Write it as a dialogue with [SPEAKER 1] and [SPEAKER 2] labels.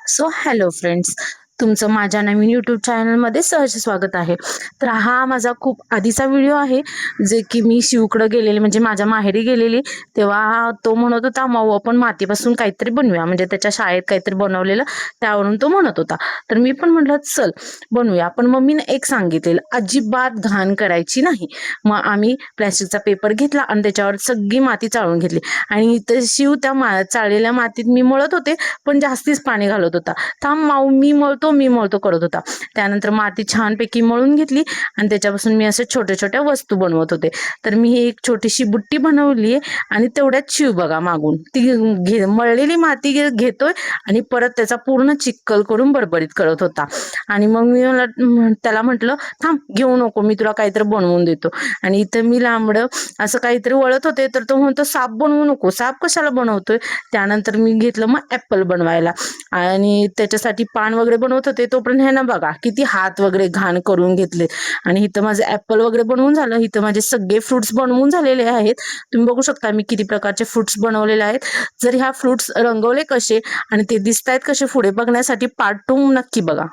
[SPEAKER 1] So hello friends, तुमचं माझ्या नवीन YouTube चॅनलमध्ये सहज स्वागत आहे. तर हा माझा खूप आधीचा व्हिडिओ आहे, जे की मी शिवकडे गेलेले म्हणजे माझ्या माहेरी गेलेली तेव्हा तो म्हणत होता माऊ आपण मातीपासून काहीतरी बनवूया, म्हणजे त्याच्या शाळेत काहीतरी बनवलेलं त्यावरून तो म्हणत होता. तर मी पण म्हटलं चल बनवूया. पण मम्मीने एक सांगितलेलं, अजिबात घाण करायची नाही. मग आम्ही प्लॅस्टिकचा पेपर घेतला आणि त्याच्यावर सगळी माती चाळून घेतली आणि इथं शिव त्या चाळलेल्या मातीत मी मळत होते, पण जास्तीच पाणी घालत होता. थांब माऊ मी मळतो करत होता. त्यानंतर माती छानपैकी मळून घेतली आणि त्याच्यापासून मी असे छोट्या छोट्या वस्तू बनवत होते. तर मी ही एक छोटीशी बुट्टी बनवली आणि तेवढ्यात शिव बघा मागून ती मळलेली माती घेतोय आणि परत त्याचा पूर्ण चिक्कल करून बडबडीत करत होता. आणि मग मी त्याला म्हटलं थांब घेऊ नको, मी तुला काहीतरी बनवून देतो. आणि इथं मी लांबडं असं काहीतरी वळत होते, तर तो म्हणतो साप बनवू नको. साप कशाला बनवतोय? त्यानंतर मी घेतलं मग ऍपल बनवायला आणि त्याच्यासाठी पान वगैरे बनवत होते. तोपर्यंत ह्यानं बघा किती हात वगैरे घाण करून घेतले. आणि इथं माझं ऍपल वगैरे बनवून झालं. इथं माझे सगळे फ्रुट्स बनवून झालेले आहेत. तुम्ही बघू शकता मी किती प्रकारचे फ्रुट्स बनवलेले आहेत. जर ह्या फ्रुट्स रंगवले कसे आणि ते दिसतायत कसे पुढे बघण्यासाठी पार्ट 2 नक्की बघा.